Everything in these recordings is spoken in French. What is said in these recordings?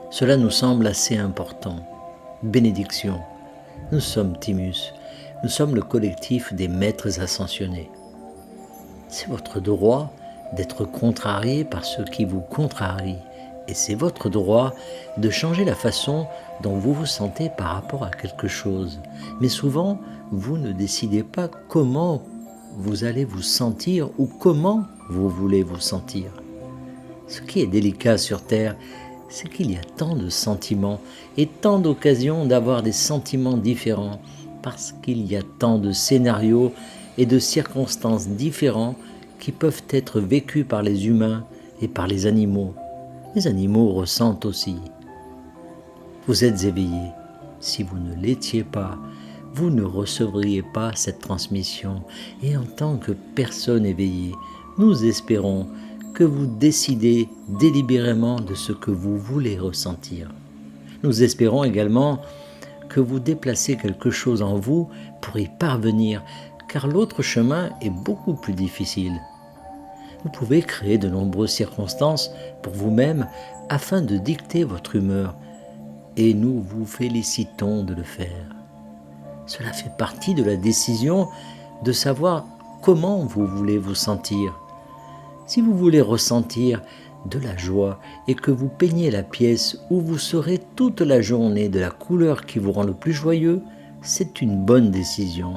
Cela nous semble assez important. Bénédiction. Nous sommes Timus. Nous sommes le collectif des maîtres ascensionnés. C'est votre droit d'être contrarié par ceux qui vous contrarient. Et c'est votre droit de changer la façon dont vous vous sentez par rapport à quelque chose. Mais souvent, vous ne décidez pas comment vous allez vous sentir ou comment vous voulez vous sentir. Ce qui est délicat sur Terre, c'est qu'il y a tant de sentiments et tant d'occasions d'avoir des sentiments différents parce qu'il y a tant de scénarios et de circonstances différents qui peuvent être vécus par les humains et par les animaux. Les animaux ressentent aussi. Vous êtes éveillé. Si vous ne l'étiez pas, vous ne recevriez pas cette transmission. Et en tant que personne éveillée, nous espérons que vous décidez délibérément de ce que vous voulez ressentir. Nous espérons également que vous déplacez quelque chose en vous pour y parvenir, car l'autre chemin est beaucoup plus difficile. Vous pouvez créer de nombreuses circonstances pour vous-même afin de dicter votre humeur, et nous vous félicitons de le faire. Cela fait partie de la décision de savoir comment vous voulez vous sentir. Si vous voulez ressentir de la joie et que vous peignez la pièce où vous serez toute la journée de la couleur qui vous rend le plus joyeux, c'est une bonne décision.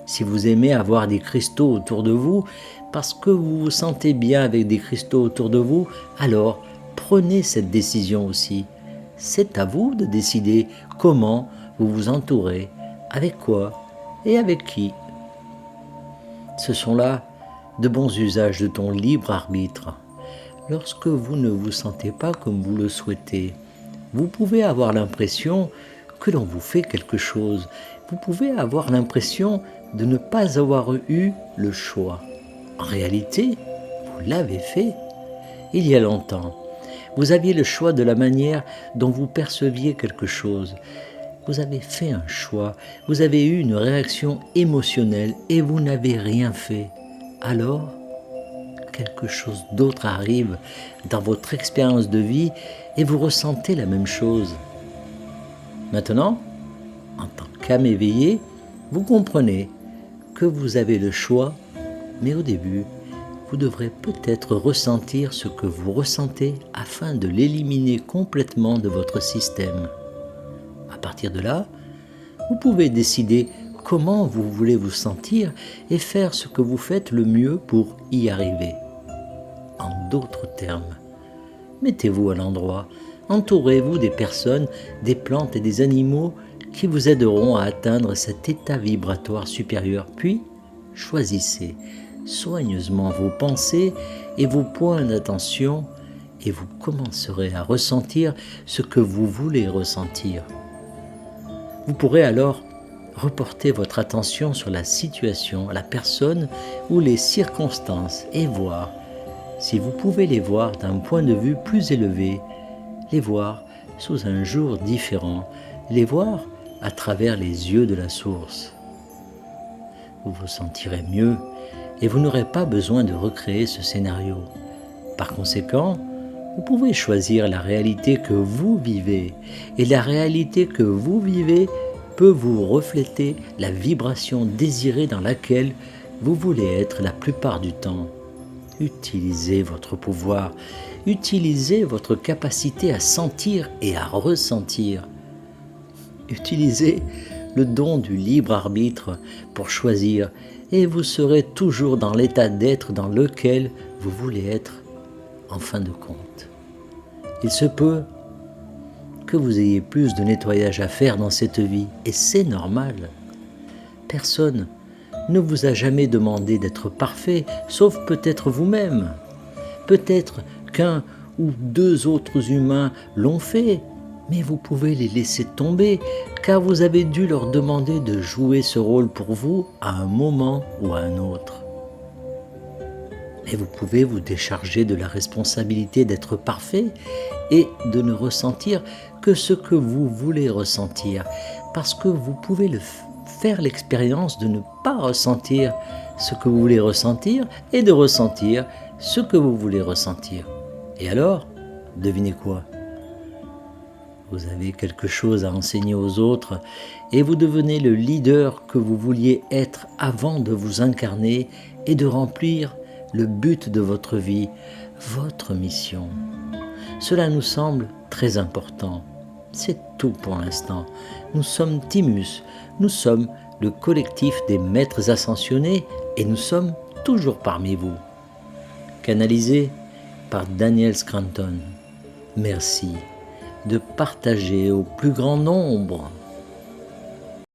Si vous aimez avoir des cristaux autour de vous parce que vous vous sentez bien avec des cristaux autour de vous, alors prenez cette décision aussi. C'est à vous de décider comment vous vous entourez, avec quoi et avec qui. Ce sont là de bons usages de ton libre arbitre. Lorsque vous ne vous sentez pas comme vous le souhaitez, vous pouvez avoir l'impression que l'on vous fait quelque chose. Vous pouvez avoir l'impression de ne pas avoir eu le choix. En réalité, vous l'avez fait. Il y a longtemps, vous aviez le choix de la manière dont vous perceviez quelque chose. Vous avez fait un choix, vous avez eu une réaction émotionnelle et vous n'avez rien fait. Alors, quelque chose d'autre arrive dans votre expérience de vie et vous ressentez la même chose. Maintenant, en tant qu'âme éveillée, vous comprenez que vous avez le choix, mais au début, vous devrez peut-être ressentir ce que vous ressentez afin de l'éliminer complètement de votre système. À partir de là, vous pouvez décider comment vous voulez vous sentir et faire ce que vous faites le mieux pour y arriver. En d'autres termes, mettez-vous à l'endroit, entourez-vous des personnes, des plantes et des animaux qui vous aideront à atteindre cet état vibratoire supérieur, puis choisissez soigneusement vos pensées et vos points d'attention et vous commencerez à ressentir ce que vous voulez ressentir. Vous pourrez alors reporter votre attention sur la situation, la personne ou les circonstances et voir si vous pouvez les voir d'un point de vue plus élevé, les voir sous un jour différent, les voir à travers les yeux de la source. Vous vous sentirez mieux et vous n'aurez pas besoin de recréer ce scénario. Par conséquent, vous pouvez choisir la réalité que vous vivez et la réalité que vous vivez peut vous refléter la vibration désirée dans laquelle vous voulez être la plupart du temps. Utilisez votre pouvoir, utilisez votre capacité à sentir et à ressentir. Utilisez le don du libre arbitre pour choisir et vous serez toujours dans l'état d'être dans lequel vous voulez être en fin de compte. Il se peut que vous ayez plus de nettoyage à faire dans cette vie et c'est normal. Personne ne vous a jamais demandé d'être parfait, sauf peut-être vous-même. Peut-être qu'un ou deux autres humains l'ont fait, mais vous pouvez les laisser tomber, car vous avez dû leur demander de jouer ce rôle pour vous à un moment ou à un autre. Et vous pouvez vous décharger de la responsabilité d'être parfait et de ne ressentir que ce que vous voulez ressentir, parce que vous pouvez faire l'expérience de ne pas ressentir ce que vous voulez ressentir et de ressentir ce que vous voulez ressentir. Et alors, devinez quoi ? Vous avez quelque chose à enseigner aux autres et vous devenez le leader que vous vouliez être avant de vous incarner et de remplir le but de votre vie, votre mission. Cela nous semble très important. C'est tout pour l'instant. Nous sommes Timus, nous sommes le collectif des maîtres ascensionnés et nous sommes toujours parmi vous. Canalisé par Daniel Scranton. Merci de partager au plus grand nombre